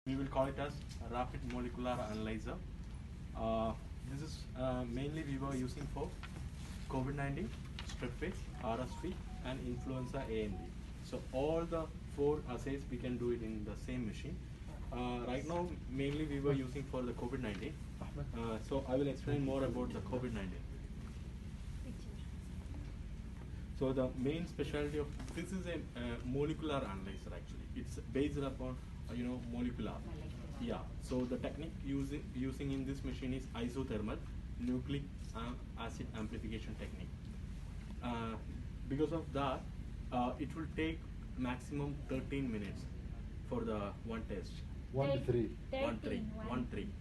We will call it as a rapid molecular analyzer. This is mainly we were using for COVID-19, strep A, RSV, and influenza A and B. So all the 4 assays we can do it in the same machine. Right now, mainly we were using for the COVID-19. So I will explain more about the COVID-19. So the main specialty of this is a molecular analyzer actually. It's based upon molecular. Yeah. So the technique using in this machine is isothermal nucleic acid amplification technique. Because of that, it will take maximum 13 minutes for the one test. 1 to 3. 1 3.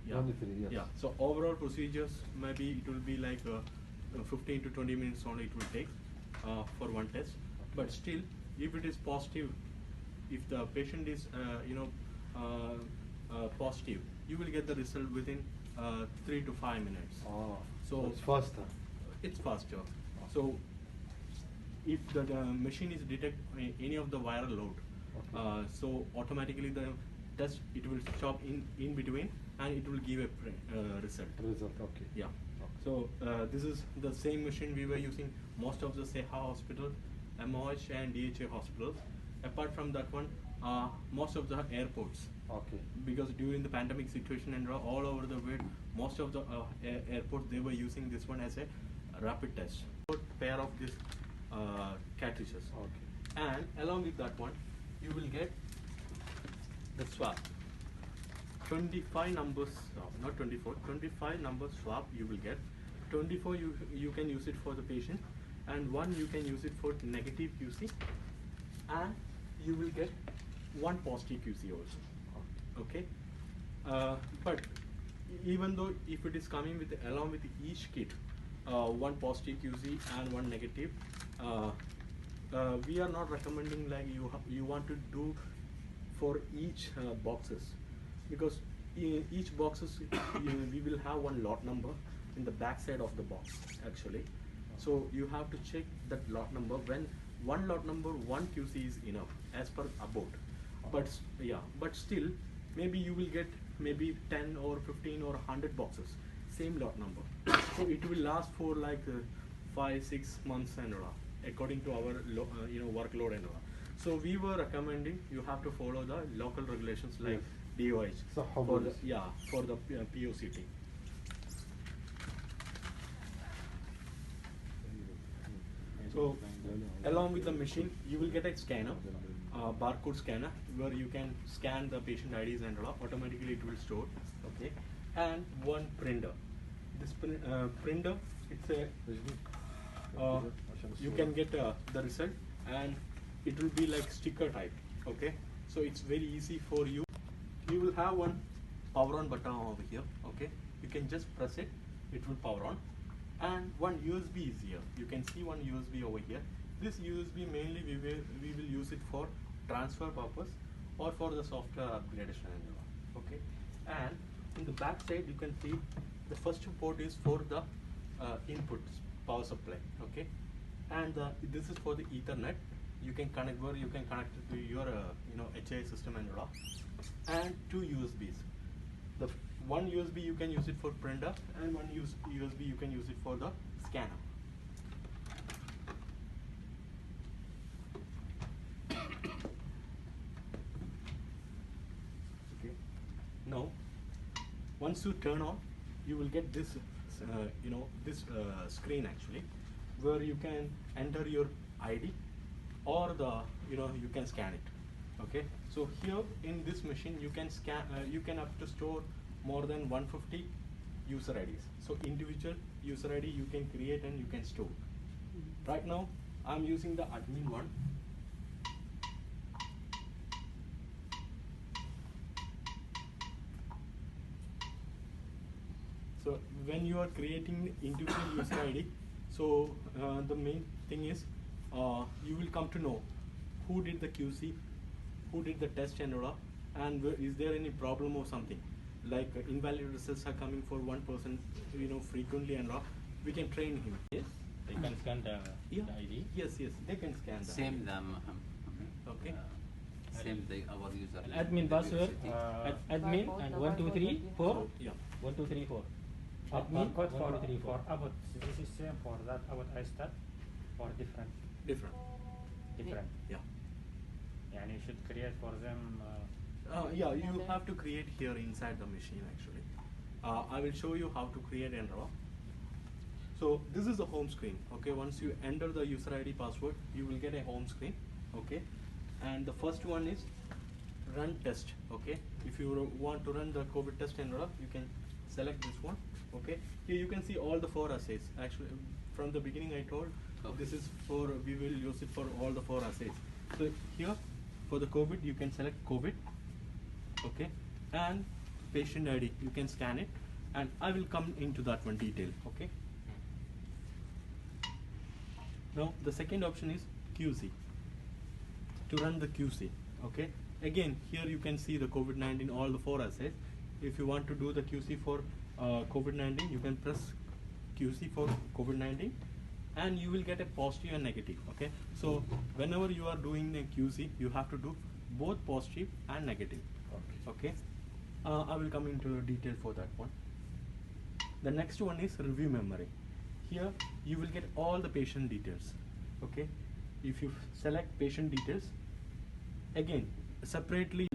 Yeah. 1 to 3, yes. Yeah. So overall procedures maybe it will be like 15 to 20 minutes only it will take for one test. But still, if it is positive, if the patient is positive, you will get the result within 3 to 5 minutes. Oh, so it's faster. It's faster. So if the machine is detect any of the viral load, Okay. so automatically the test it will stop in between and it will give a result. Okay. Yeah. Okay. So this is the same machine we were using most of the SEHA hospitals, MOH and DHA hospitals. Apart from that one, most of the airports. Okay. Because during the pandemic situation and all over the world, most of the airports they were using this one as a rapid test. Pair of these cartridges. Okay. And along with that one, you will get the swab. 25 numbers, not 24, 25 numbers swab you will get. 24 you can use it for the patient, and 1 you can use it for negative QC, and you will get 1 positive QC also. Okay. But even though if it is coming with along with each kit, 1 positive QC and 1 negative, we are not recommending like you want to do for each boxes, because each boxes we will have 1 lot number in the back side of the box actually. So you have to check that lot number. When 1 lot number 1 QC is enough as per Abbot. But yeah, but still maybe you will get maybe 10 or 15 or 100 boxes, same lot number. So it will last for like 5-6 months and according to our workload and all. So we were recommending you have to follow the local regulations like DOH So for the POCT. So along with the machine, you will get a scanner, barcode scanner, where you can scan the patient IDs and all. Automatically it will store. Okay, and 1 printer. This printer, it's a you can get the result, and it will be like sticker type. Okay, so it's very easy for you. You will have 1 power on button over here. Okay, you can just press it, it will power on, and 1 USB is here. You can see 1 USB over here. This USB mainly we will use it for transfer purpose or for the software upgradation and all. Okay, and in the back side you can see the first port is for the input power supply. Okay, and this is for the Ethernet. You can connect where you can connect it to your HI system and all. And 2 USBs. The 1 USB you can use it for printer, and 1 USB you can use it for the scanner. Okay. Now, once you turn on, you will get this screen actually, where you can enter your ID or you can scan it. Okay, so here in this machine you can scan, you can have to store more than 150 user IDs. So individual user ID you can create and you can store. Right now I'm using the admin one. So when you are creating individual user ID, so the main thing is you will come to know who did the QC, who did the test and all, and is there any problem or something, like invalid results are coming for 1 person frequently and all. We can train him. Yes, they can scan the ID. Yes, they can scan that. Same them. Okay. Same thing, our user. Admin password, admin and 1 2 3 4. So, yeah. 1 2 3 4. Admin Admin 1 for 2 3 4. Abbot. This is same for that Abbot I start or different. Different. Different. Yeah. And you should create for them. Yeah, you have to create here inside the machine actually. I will show you how to create and raw. So this is the home screen. Okay, once you enter the user ID password, you will get a home screen. Okay, and the first one is run test. Okay, if you want to run the COVID test and raw, you can select this one. Okay, here you can see all the 4 assays. Actually, from the beginning I told this is for, we will use it for all the 4 assays. So here for the COVID you can select COVID. Okay, and patient ID you can scan it, and I will come into that one detail. Okay, now the second option is QC, to run the QC. Okay, again here you can see the COVID-19, all the 4 assays. If you want to do the QC for COVID-19, you can press QC for COVID-19 and you will get a positive and negative. Okay, so whenever you are doing a QC, you have to do both positive and negative. Okay, I will come into detail for that one. The next one is review memory. Here you will get all the patient details. Okay, if you select patient details, again separately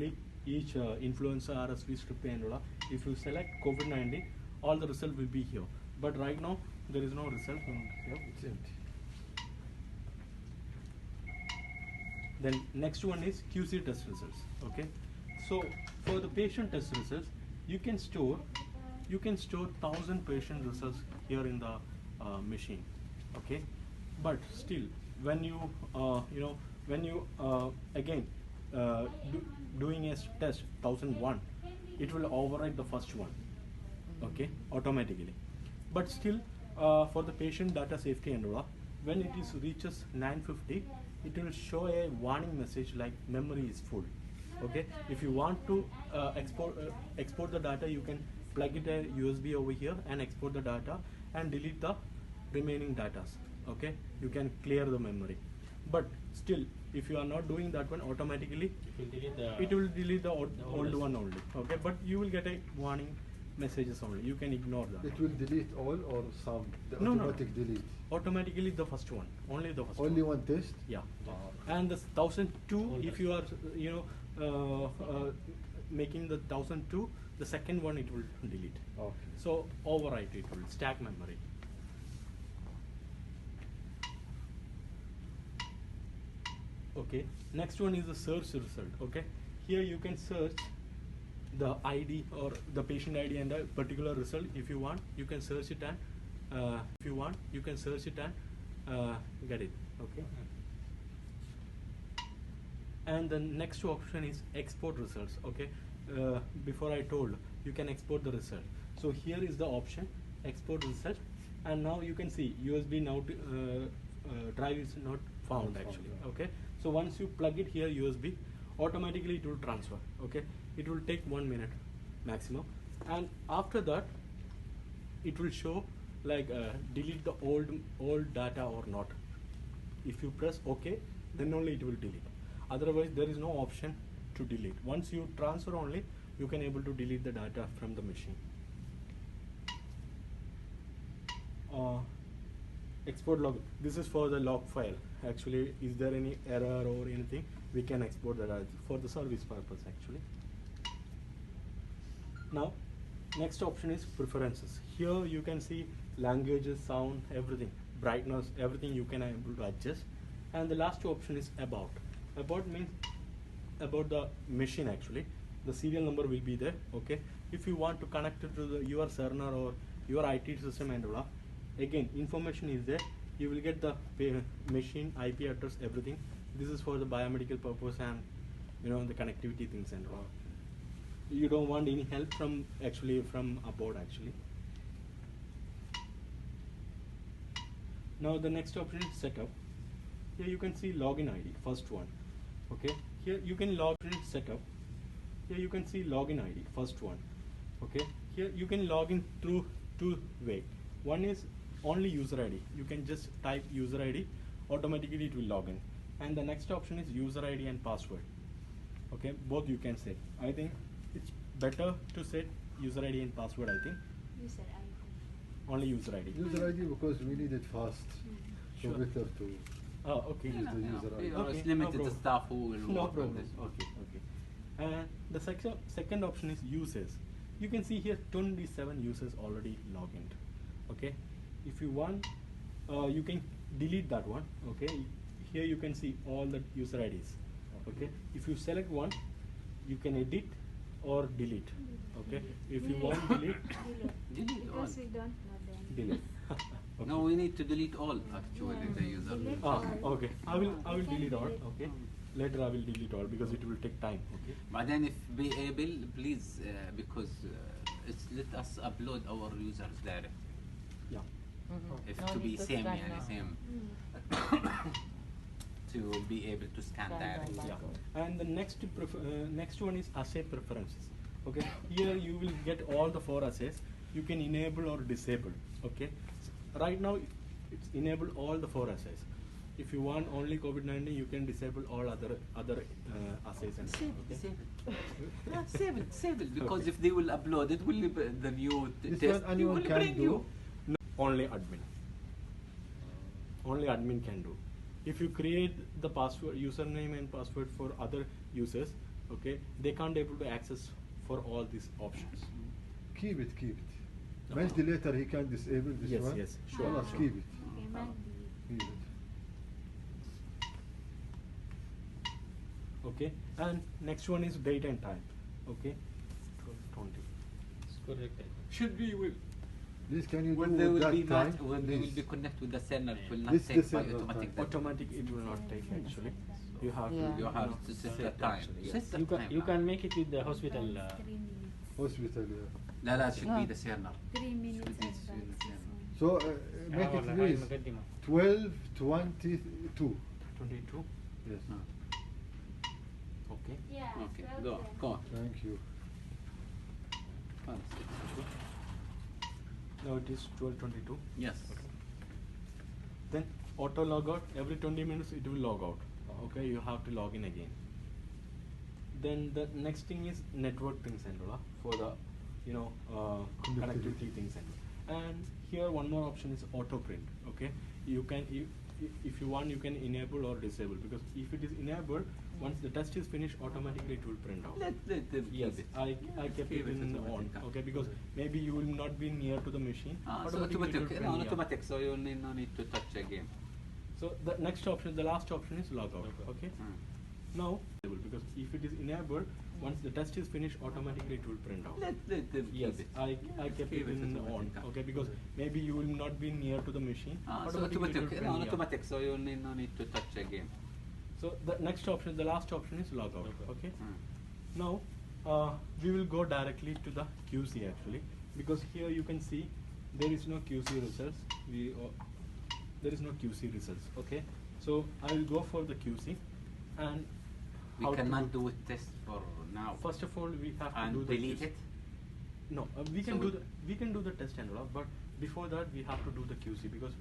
each influenza, RSV, strep and rubella. If you select COVID-19, all the result will be here. But right now there is no result from here. It's empty. Then next one is QC test results. Okay, so for the patient test results, you can store 1,000 patient results here in the machine. Okay, but still when you again doing a test 1001, it will override the first one. Okay, automatically. But still for the patient data safety and all, when it is reaches 950, it will show a warning message like memory is full. Okay, if you want to export the data, you can plug it a USB over here and export the data and delete the remaining data. Okay, you can clear the memory. But still, if you are not doing that one, automatically it will delete the old one only. Okay, but you will get a warning messages only. You can ignore that. It will delete all or some? The No, no. automatic delete. Automatically the first one, only the first Only one. one test? Yeah. And the 1002, if you are making the 1002, the second one it will delete. Okay. So overwrite it will stack memory. Okay, next one is the search result. Okay, here you can search the ID or the patient ID and a particular result. If you want, you can search it and if you want, you can search it and get it. Okay. And the next option is export results. Okay, before I told you can export the result. So here is the option export result, and now you can see USB now drive is not found actually. Okay, so once you plug it here USB, automatically it will transfer. Okay, it will take 1 minute maximum, and after that it will show like delete the old data or not. If you press OK, then only it will delete. Otherwise there is no option to delete. Once you transfer only, you can able to delete the data from the machine. Export log. This is for the log file. Actually, is there any error or anything, we can export that for the service purpose actually. Now, next option is preferences. Here you can see languages, sound, everything, brightness, everything you can able to adjust. And the last option is about. About means about the machine actually. The serial number will be there. Okay. If you want to connect it to your server or your IT system and all, again information is there. You will get the machine IP address, everything. This is for the biomedical purpose and the connectivity things and all. You don't want any help from Abbot actually. Now the next option is setup. Here you can see login ID, first one. Okay. Here you can log in setup. Here you can see login ID, first one. Okay. Here you can log in through two ways. One is only user ID. You can just type user ID, automatically it will log in. And the next option is user ID and password. Okay, both you can set. I think it's better to set user ID and password. I think User ID. only user ID. User ID because we need it fast. So Sure. better to Oh, okay. use the user ID. Okay, It's no limited problem. staff who will No work on problem. this. Okay, okay. And the second option is users. You can see here 27 users already logged in. Okay, if you want, you can delete that one. Okay, here you can see all the user IDs. Okay, if you select one, you can edit or delete. Okay, if you want delete, Delete all. Because we don't know them. delete. Okay. No, we need to delete all actually the user. Delete Ah, all. okay. I will You can delete all. delete. Okay. Later I will delete all because it will take time. Okay. But then if be able, please, because it's let us upload our users direct. Yeah. If No to need be to same, scan يعني now. same. Mm. To be able to scan Scan direct. by Yeah. barcode. And the next one is Assay Preferences. Okay. Here you will get all the 4 assays. You can enable or disable. Okay. Right now it's enable all the 4 assays. If you want only COVID-19, you can disable all other assays and Save okay? it, save it. Yeah, save it. Because Okay. if they will upload it, will be the new This test. one it anyone will can bring do? you. No, only admin. Only admin can do. If you create the password, username and password for other users, okay, they can't able to access for all these options. keep it. No. Maybe later he can disable this Yes, one. yes, sure, Let's sure. keep it. Okay, might be. Keep it. Okay, and next one is date and time. Okay, 20. It's correct. Should be will. This can you When do they with will that be time? when they will Please. be connected with the sender, it will not This take the by sender automatic. time. Automatic it will not take actually. You have Yeah. to You have to set the time. actually, Set yes. the You can time. you can make it with the hospital. 3 minutes. Hospital, yeah. لا should be No. the sender. 3 minutes Should be advance the is sender. on. So make it please. 12:22. 22. Yes. Okay. Yeah, Okay, 12 go, then. go on. Thank you. Now it is 12:22. Yes. Then auto log out. Every 20 minutes it will log out. Okay, you have to log in again. Then the next thing is network things and all, for the connectivity things and all. And here one more option is auto print. Okay, you can if you want you can enable or disable, because if it is enabled, once the test is finished, automatically it will print out. Let them Yes, keep it. I kept Keep it it in automatic. on. Okay, because maybe you will not be near to the machine. So automatically it will automatic, print, no, yeah. automatic. So you need no need to touch again. So the next option, the last option is log out. Okay. Now, because if it is enabled, once the test is finished, automatically it will print out. Let them Yes, keep it. I kept Keep it it in automatic. on. Okay, because maybe you will not be near to the machine. So automatically it will automatic, print, no, yeah. automatic. So you need no need to touch again. So the next option, the last option is log out. Okay. Mm. Now we will go directly to the QC actually, because here you can see there is no QC results. There is no QC results. Okay. So I will go for the QC, and We how to cannot do a test for now. First of all, we have to and do the delete QC. it. No, we So can we- we can do the test and all, but before that we have to do the QC, because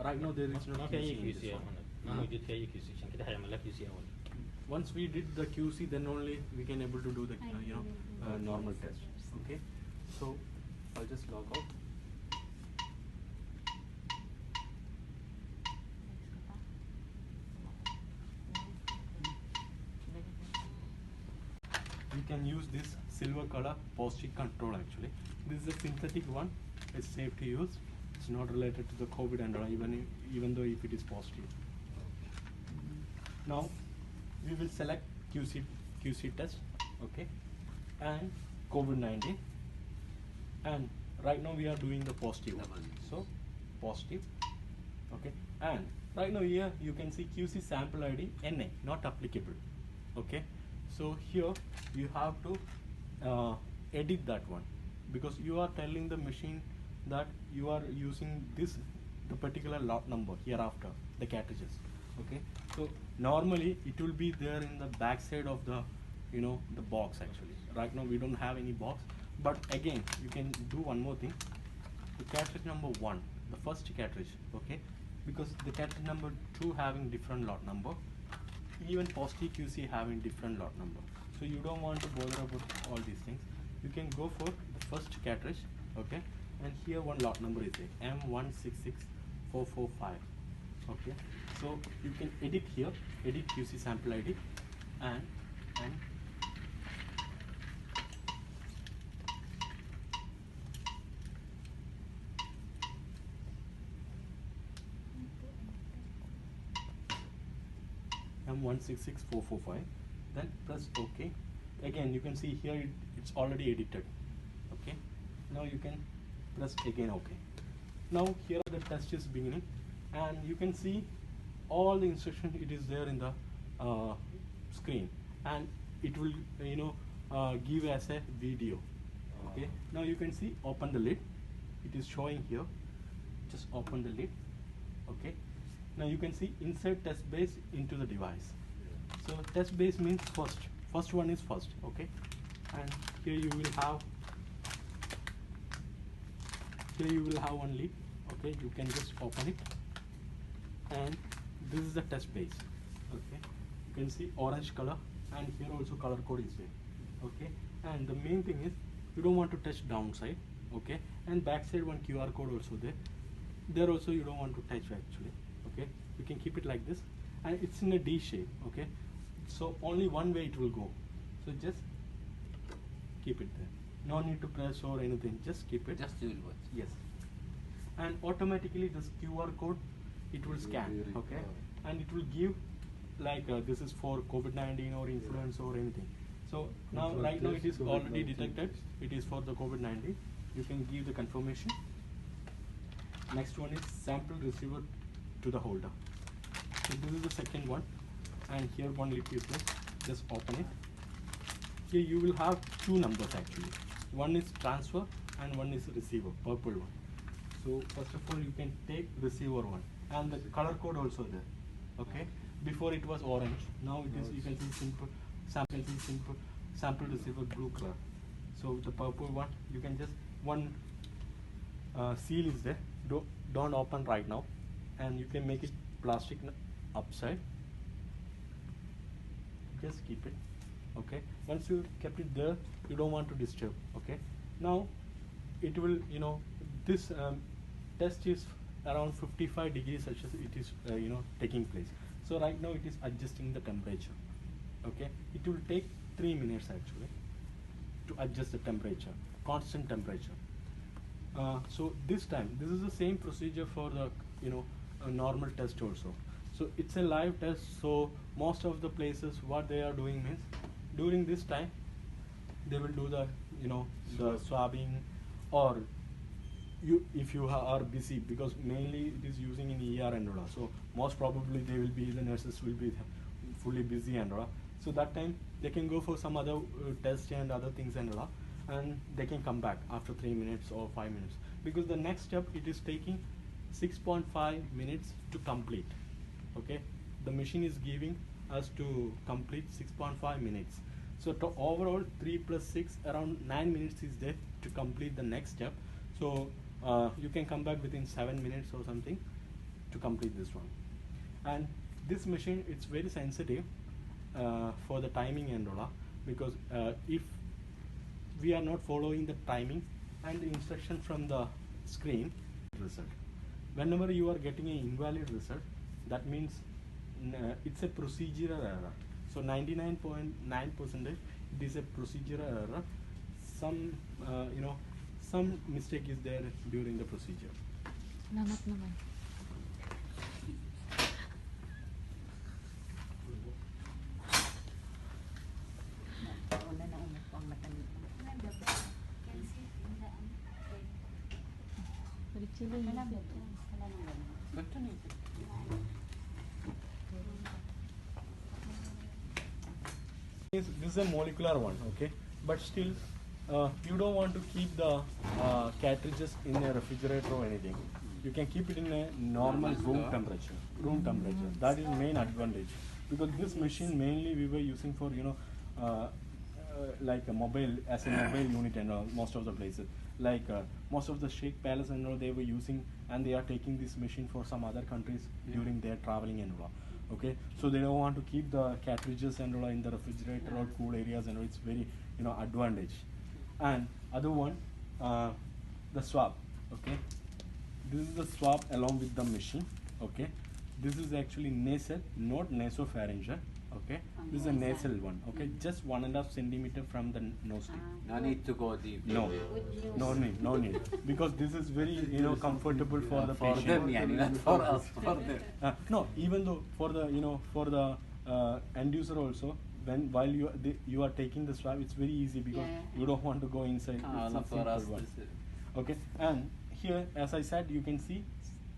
right now there is no ما في أي QC in QC this يا one. محمد ما موجود في أي QC عشان كده هيعمل لك QC أول. Once we did the QC, then only we can able to do the normal test. Okay, so I'll just log out. We can use this silver color post-it control actually. This is a synthetic one. It's safe to use. It's not related to the COVID and all, even though if it is positive. Now we will select QC test, okay, and COVID-19, and right now we are doing the positive one. So positive, okay, and right now here you can see QC sample ID NA not applicable, okay. So here you have to edit that one, because you are telling the machine that you are using the particular lot number hereafter, the cartridges. Okay, so normally it will be there in the back side of the the box actually. Right now we don't have any box, but again you can do one more thing. The cartridge number 1, the first cartridge, okay, because the cartridge number 2 having different lot number, even positive QC having different lot number. so you don't want to bother about all these things. You can go for the first cartridge, okay, and here one lot number is there, M166445, okay. So you can edit here, edit QC sample ID, and M166445, then press OK. Again you can see here it's already edited, okay. Now you can press again OK. Now here the test is beginning, and you can see all the instruction, it is there in the screen, and it will give as a video, okay. Now you can see, open the lid, it is showing here, just open the lid, okay. Now you can see insert test base into the device. So test base means first one is first, okay. And here you will have one lid, okay. You can just open it, and this is the test base, okay. You can see orange color, and here also color code is there, okay. And the main thing is you don't want to touch downside, okay. And backside one QR code also there also you don't want to touch actually, okay. You can keep it like this, and it's in a D shape, okay. So only one way it will go, so just keep it there, no need to press or anything, just keep it. Just you will watch. Yes. And automatically this QR code, it will scan, okay, and it will give like this is for COVID-19 or influenza or anything. So now right now it is already detected, it is for the COVID-19. You can give the confirmation. Next one is sample receiver to the holder. So this is the second one, and here one lid is there, just open it. Here you will have two numbers actually, one is transfer and one is receiver, purple one. So first of all you can take receiver one, and the color code also there, okay. Before it was orange, now it is, you can see simple sample receiver blue color. So the purple one, you can just one seal is there, don't open right now, and you can make it plastic upside, just keep it, okay. Once you kept it there, you don't want to disturb, okay. Now it will, this test is around 55 degrees Celsius, it is taking place. So right now it is adjusting the temperature, okay. It will take 3 minutes actually to adjust the temperature, constant temperature. So this time, this is the same procedure for the a normal test also. So it's a live test, so most of the places what they are doing means during this time they will do the the swabbing, or if you are busy, because mainly it is using in ER and all, so most probably the nurses will be fully busy and all. So that time they can go for some other test and other things and all, and they can come back after 3 minutes or 5 minutes, because the next step it is taking 6.5 minutes to complete, okay. The machine is giving us to complete 6.5 minutes. So to overall 3 plus 6, around 9 minutes is there to complete the next step. So you can come back within 7 minutes or something to complete this one. And this machine, it's very sensitive for the timing and all, because if we are not following the timing and the instruction from the screen result, whenever you are getting an invalid result, that means it's a procedural error. So 99.9% it is a procedural error. Some some mistake is there during the procedure. Salamat naman. This is a molecular one, okay, but still you don't want to keep the cartridges in a refrigerator or anything. You can keep it in a normal room temperature. That is main advantage, because this machine mainly we were using for like a mobile unit and all, most of the places, like most of the Sheikh Palace and all, they were using, and they are taking this machine for some other countries during their traveling and all. Okay, so they don't want to keep the cartridges and all in the refrigerator or cool areas, and it's very advantage. And other one, the swab. Okay, this is the swab along with the machine. Okay, this is actually nasal, not nasopharyngeal. Okay, this is a nasal one. Okay, just 1.5 centimeter from the nose tip. No need to go deep. No, no need, because this is very comfortable for the For patient. them, yani, not for us, for them. No, even though for the end user also, while you are taking the swab, it's very easy because you don't want to go inside. It's a Not for simple us. one. Okay, and here, as I said, you can see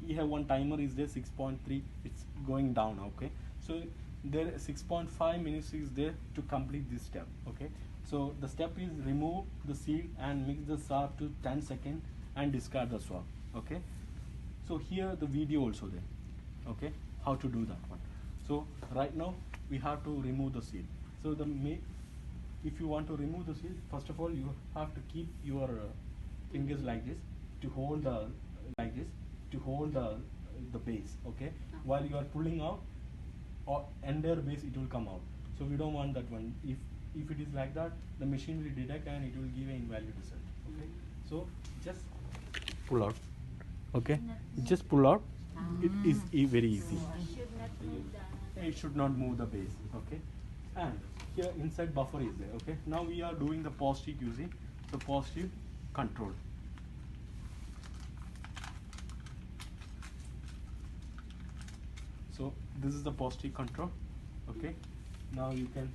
you have one timer is there, 6.3. It's going down. Okay, so there 6.5 minutes is there to complete this step. Okay, so the step is remove the seed and mix the swab to 10 seconds and discard the swab. Okay, so here the video also there. Okay, how to do that one. So right now we have to remove the seed. So if you want to remove the seed, first of all you have to keep your fingers like this to hold the base. Okay, while you are pulling out, or entire base it will come out. So we don't want that one. If it is like that, the machine will detect and it will give an invalid result. Okay, so just pull out. Okay, just pull out. It is very easy. Should not move the. It should not move the base. Okay, and here inside buffer is there. Okay, now we are doing the positive using the positive control. So this is the positive control. Okay, now you can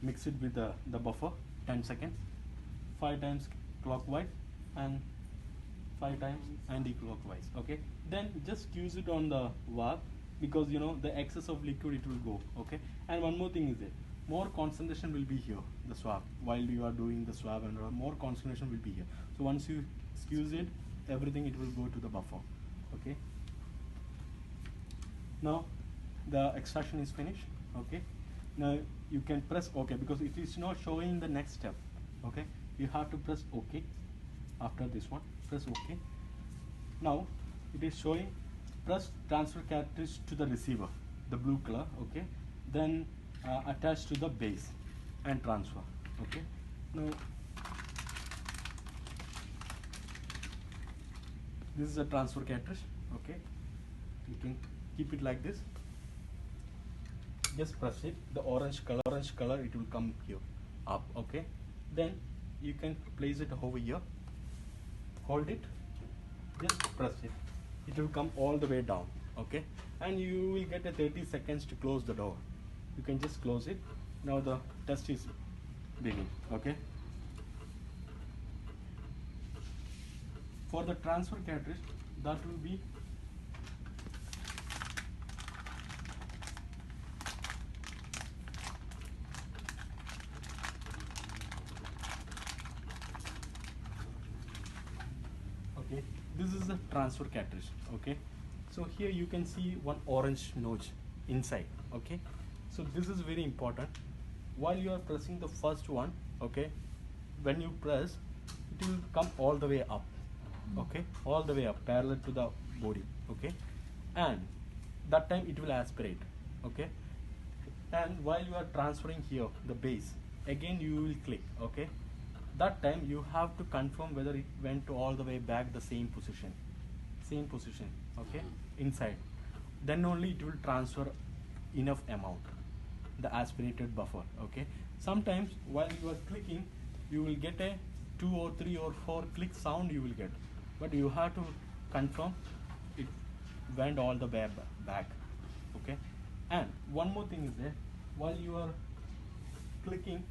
mix it with the buffer 10 seconds, 5 times clockwise and 5 times anti-clockwise. Okay, then just use it on the valve, because the excess of liquid it will go. Okay, and one more thing is that more concentration will be here, the swab, while you are doing the swab, and more concentration will be here. So once you squeeze it, everything it will go to the buffer. Okay, now the extraction is finished. Okay, now you can press OK, because it is not showing the next step. Okay, you have to press OK. After this one, press OK. Now it is showing press transfer cartridge to the receiver, the blue color. Okay, then attach to the base and transfer. Okay, now this is a transfer cartridge. Okay, you can keep it like this. Just press it. The orange color it will come here up. Okay, then you can place it over here. Hold it. Just press it. It will come all the way down. Okay, and you will get a 30 seconds to close the door. You can just close it. Now the test is beginning. Okay, for the transfer cartridge, that will be this is a transfer cartridge. Okay, so here you can see one orange notch inside. Okay, so this is very important. While you are pressing the first one, okay, when you press, it will come all the way up. Okay, all the way up parallel to the body. Okay, and that time it will aspirate. Okay, and while you are transferring here the base, again you will click. Okay, that time you have to confirm whether it went to all the way back the same position. Okay, inside, then only it will transfer enough amount, the aspirated buffer. Okay, sometimes while you are clicking, you will get a 2 or 3 or 4 click sound you will get, but you have to confirm it went all the way back. Okay, and one more thing is there, while you are clicking,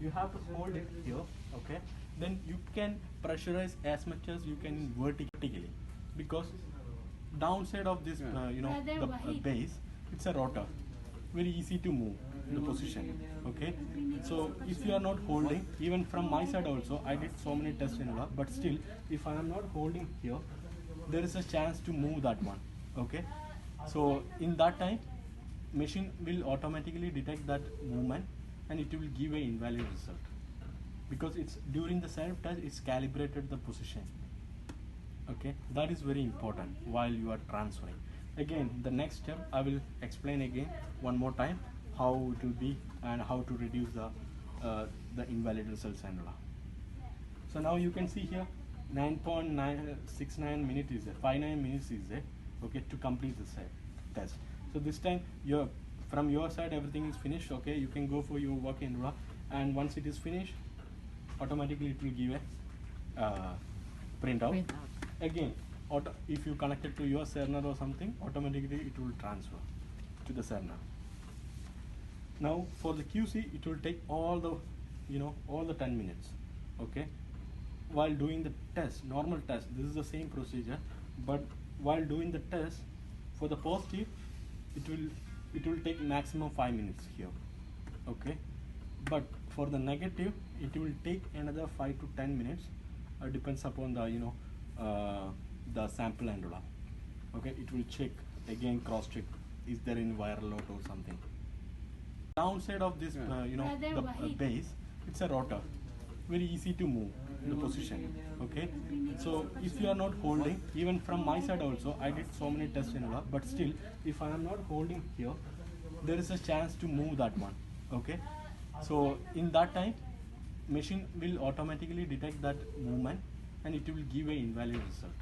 you have to hold it here. Okay, then you can pressurize as much as you can vertically, because downside of this the base, it's a rotor, very easy to move the position. Okay, so if you are not holding, even from my side also, I did so many tests in a, but still if I am not holding here, there is a chance to move that one. Okay, so in that time, machine will automatically detect that movement and it will give an invalid result, because it's during the self test it's calibrated the position. Okay, that is very important while you are transferring. Again, the next step I will explain again one more time how it will be and how to reduce the invalid results and all. So now you can see here 9.969 minutes is there, 59 minutes is there, okay, to complete this test. So this time from your side everything is finished, okay, you can go for your work in raw, and once it is finished, automatically it will give a printout. Again, if you connect it to your server or something, automatically it will transfer to the server. Now for the QC, it will take all the 10 minutes, okay. While doing the test, normal test, this is the same procedure, but while doing the test, for the positive, it will take maximum 5 minutes here, okay. But for the negative, it will take another 5 to 10 minutes. Depends upon the sample and all. Okay, it will check again, cross check, is there any viral load or something. Downside of this, the base, it's a rotor, very easy to move the position. Okay, so if you are not holding, even from my side also, I did so many tests in all, but still, if I am not holding here, there is a chance to move that one. Okay, so in that time, machine will automatically detect that movement and it will give an invalid result,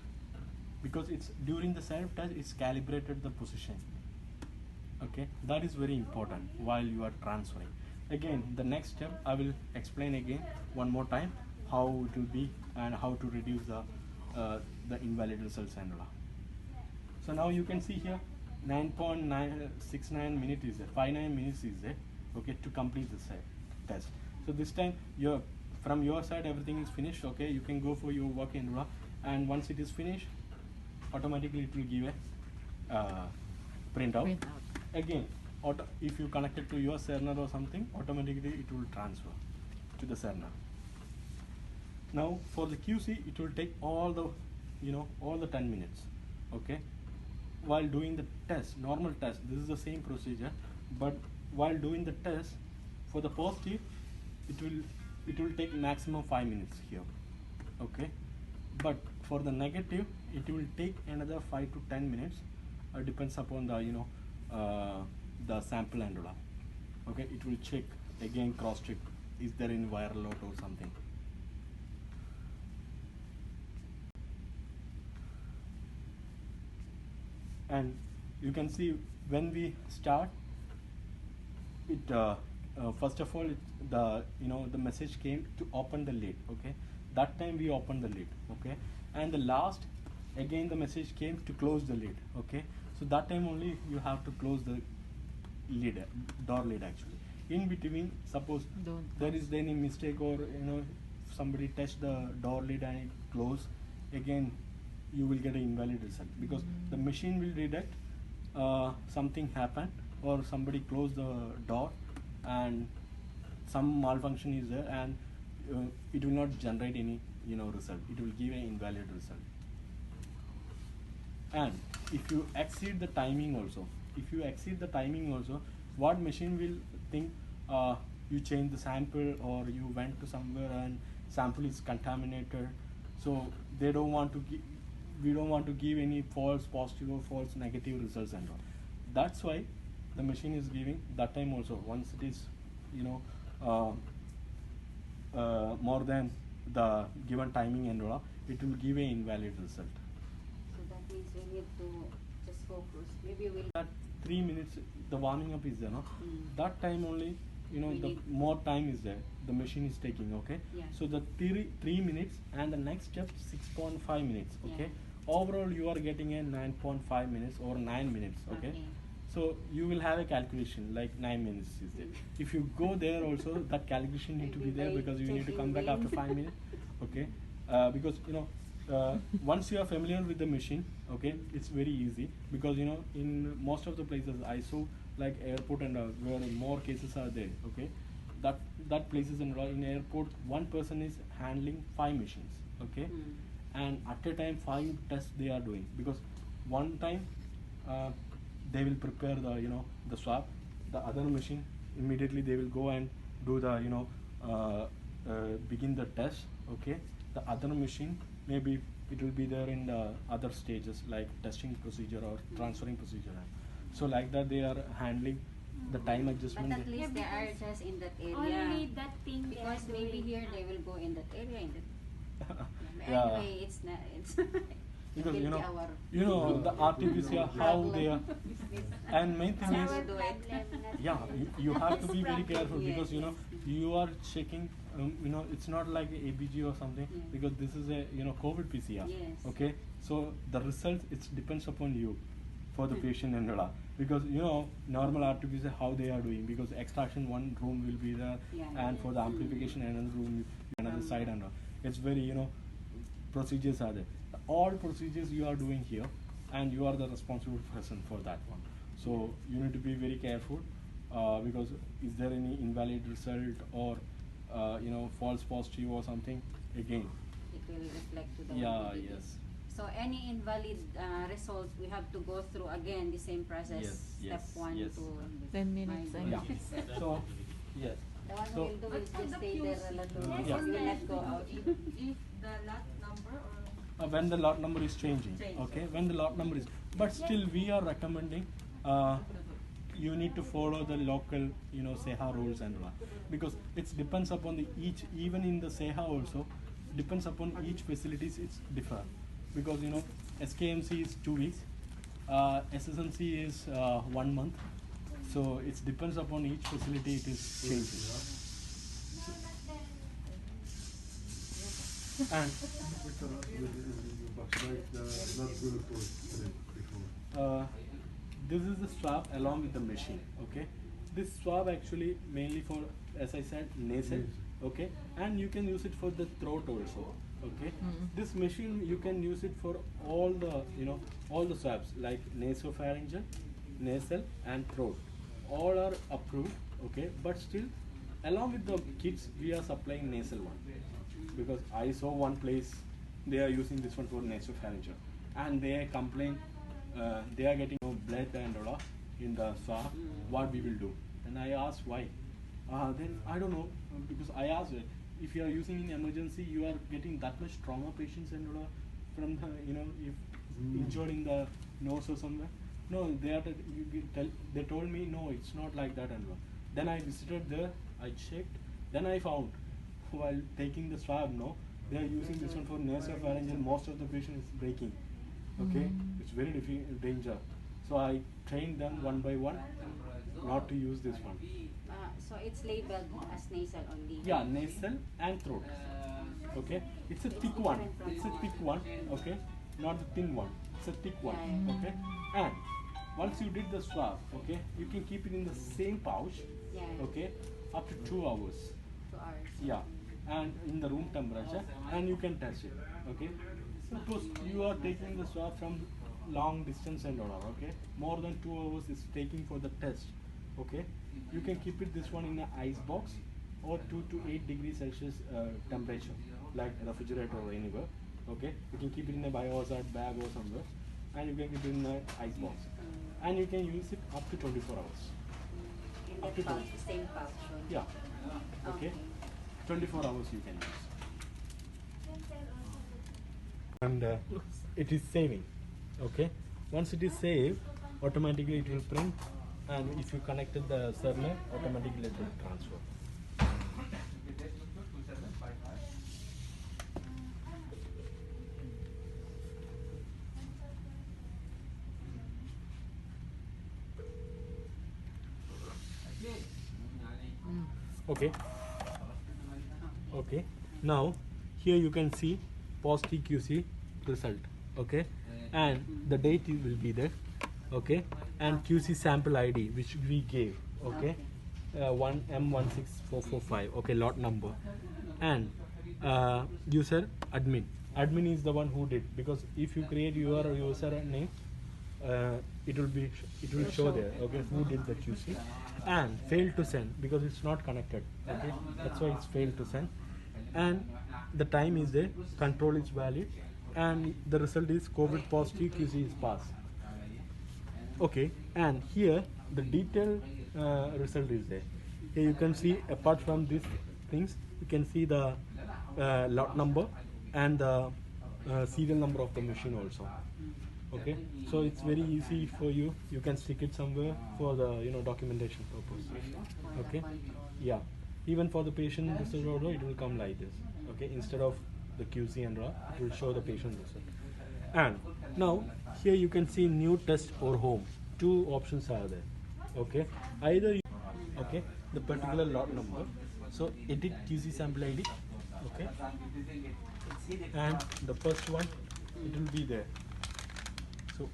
because it's during the self test it's calibrated the position. Okay, that is very important while you are transferring. Again, the next step I will explain again one more time how it will be and how to reduce the invalid results and all. So now you can see here 9.969 minutes is there, 59 minutes is there, okay, to complete this test. So this time from your side everything is finished, okay, you can go for your work in raw, and once it is finished, automatically it will give a printout. Again, if you connect it to your server or something, automatically it will transfer to the server. Now for the QC, it will take all the 10 minutes, okay. While doing the test, normal test, this is the same procedure, but while doing the test, for the positive, it will take maximum 5 minutes here, okay. But for the negative, it will take another 5 to 10 minutes. Depends upon the sample and all. Okay, it will check again, cross check, is there any viral load or something. And you can see when we start it, first of all, the message came to open the lid. Okay, that time we opened the lid. Okay, and the last, again the message came to close the lid. Okay, so that time only you have to close the lid, door lid actually. In between, suppose there is any mistake, or somebody touched the door lid and it closed, again you will get an invalid result, because the machine will detect something happened or somebody closed the door and some malfunction is there, and it will not generate any result. It will give an invalid result. And if you exceed the timing also, what machine will think, you change the sample or you went to somewhere and sample is contaminated, so we don't want to give any false positive or false negative results and all. That's why the machine is giving that time also, once it is more than the given timing and all, it will give an invalid result. So that means we need to just focus. Maybe we'll. That 3 minutes, the warming up is there, no? That time only, the more time is there, the machine is taking, okay? Yeah. So the 3 minutes and the next step 6.5 minutes, okay? Yeah. Overall, you are getting a 9.5 minutes or 9 minutes, okay? So you will have a calculation like 9 minutes is there. If you go there also, that calculation need to be there, because you need to come back after 5 minutes, okay? Because once you are familiar with the machine, okay, it's very easy, because in most of the places I saw, like airport and where more cases are there, okay, that places in airport, one person is handling 5 machines, okay, and at a time 5 tests they are doing, because one time they will prepare the swab, the other machine immediately they will go and do the begin the test, okay, the other machine maybe it will be there in the other stages like testing procedure or transferring procedure. So like that they are handling the time adjustment. But at they- least they are just in that area. Only that thing they are Because maybe doing. here they will go in that area. In that. Yeah. Anyway, it's not. It's Because will you be know, our you know the RT-PCR how they are, business. and main thing It's is, our do it. problem, not yeah, you have to be very careful Yes, because you know yes. you are checking. You know, it's not like ABG or something Yeah. because this is a COVID PCR. Yes. Okay, so the result it depends upon you for the patient and all. Because you know normal RT-PCR how they are doing because extraction one room will be there Yeah. and for the amplification another room another side and all. It's very procedures are there. All procedures you are doing here and you are the responsible person for that one. So you need to be very careful because is there any invalid result or false positive or something again. It will reflect to the Yeah, validity. yes. So any invalid results, we have to go through again the same process. Yes, Step yes, 1 yes. to 10 minutes, mind. Yeah. So yes. The one So- who will do is just stay there a little. Yes. You will not go out. If the lot number or When the lot number is changing, Change. okay, when the lot number is, but still we are recommending you need to follow the local SEHA rules and all because it depends upon the each, even in the SEHA also depends upon each facilities it's different because SKMC is 2 weeks, SSMC is 1 month, so it depends upon each facility it is changing. And this is the swab along with the machine. Okay, this swab actually mainly for, as I said, nasal. Okay, and you can use it for the throat also. Okay, this machine you can use it for all the all the swabs like nasopharyngeal, nasal, and throat. All are approved. Okay, but still, along with the kits, we are supplying nasal one because I saw one place they are using this one for nasopharyngeal, and they complain they are getting blood and all in the swab. What we will do? And I asked why. Then I don't know because I asked if you are using in emergency, you are getting that much trauma patients and all from the if injured in the nose or somewhere. No, they told me no, it's not like that and all. Then I visited there, I checked, then I found while taking the swab, no, they are using this one for nasopharyngeal. Most of the patient is breaking. Okay, it's very danger. So I trained them one by one not to use this one. So it's labeled as nasal only. Yeah, nasal and throat. Okay, it's a thick one. It's a thick one. Okay, not the thin one. It's a thick one. Yeah. Okay, and once you did the swab, okay, you can keep it in the same pouch. Yeah. Okay, up to 2 hours. 2 hours. Yeah, and in the room temperature, and you can test it. Okay, suppose you are taking the swab from long distance and all. Okay, more than 2 hours is taking for the test. Okay, you can keep it this one in an ice box or 2 to 8 degrees Celsius temperature, like refrigerator or anywhere. Okay, you can keep it in a biohazard bag or somewhere, and you can keep it in an ice box, and you can use it up to 24 hours. In Up the to pouch, 20. same pouch only. Yeah. Okay. 24 hours you can use. And it is saving. Okay. Once it is saved, automatically it will print, and if you connected the server, automatically it will transfer. Okay. Okay. Now here you can see positive QC result. Okay, and the date will be there. Okay, and QC sample ID which we gave. Okay, 1M16445. Okay, lot number, and user admin. Admin is the one who did, because if you create your user name, it will show there. Okay, who did the QC, and failed to send because it's not connected. Okay, that's why it's failed to send, and the time is there, control is valid, and the result is COVID positive, QC is passed. Okay, and here the detailed result is there. Here you can see, apart from these things, you can see the lot number and the serial number of the machine also. Okay, so it's very easy for you. You can stick it somewhere for the documentation purpose. Okay, yeah. Even for the patient result order, it will come like this. Okay, instead of the QC and raw, it will show the patient result. And now here you can see new test or home. Two options are there. Okay, either okay the particular lot number. So edit QC sample ID. Okay, and the first one it will be there. So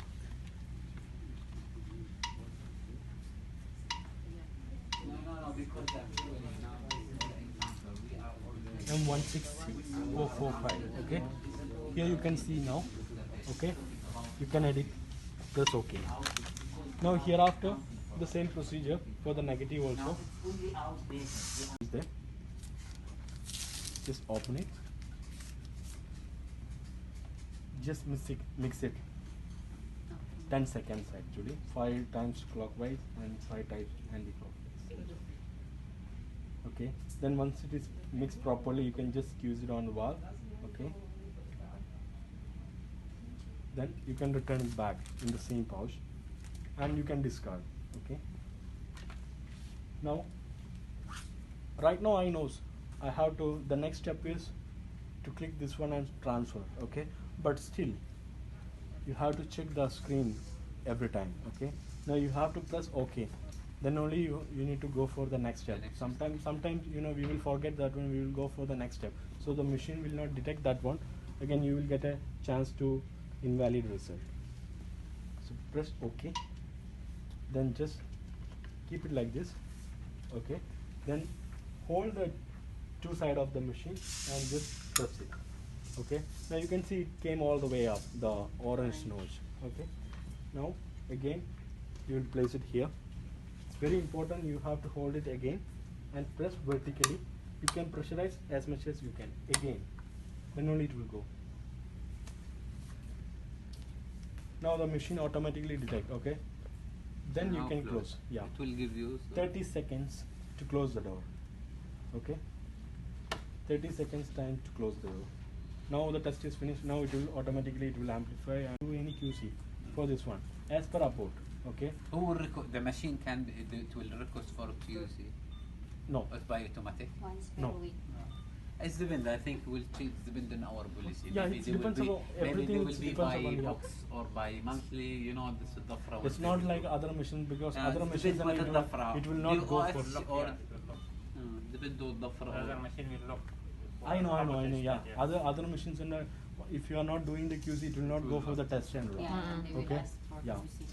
M16445. Okay, here you can see now. Okay, you can edit. Press OK. Now hereafter the same procedure for the negative also. Is there. Just open it. Just mix it. 10 seconds actually. 5 times clockwise and 5 times anti-clockwise. Okay. Then once it is mixed properly, you can just squeeze it on the wall. Okay. Then you can return it back in the same pouch, and you can discard. Okay. Now, right now I know I have to. The next step is to click this one and transfer. Okay. But still, you have to check the screen every time. Okay. Now you have to press OK. Then only you need to go for the next step. Sometimes we will forget that one. We will go for the next step. So the machine will not detect that one. Again, you will get a chance to invalid result. So press OK. Then just keep it like this. Okay. Then hold the two sides of the machine and just press it. Okay. Now you can see it came all the way up, the orange nose. Okay. Now again you will place it here. It's very important. You have to hold it again and press vertically. You can pressurize as much as you can. Again, then only it will go. Now the machine automatically detect. Okay. Then you can close. Yeah. It will give you 30 seconds to close the door. Okay. 30 seconds time to close the door. Now the test is finished. Now it will automatically amplify and do any QC for this one as per Abbot. Okay. Who will the machine it will request for QC? No. It's by automatic. Once per No. week. It's depend. I think will change depend on our policy. Yeah, maybe it they will depends be, on maybe everything. they will It be depends by upon box or by monthly. This is the fraud. It's not like other machines because other it machines depends it on the fraud. will not go for. Or depend on the The fraud. other machine will lock. I know. Yeah. Other machines if you are not doing the QC, it will not go for the test and run. Yeah, they will Okay. ask for Yeah. QC.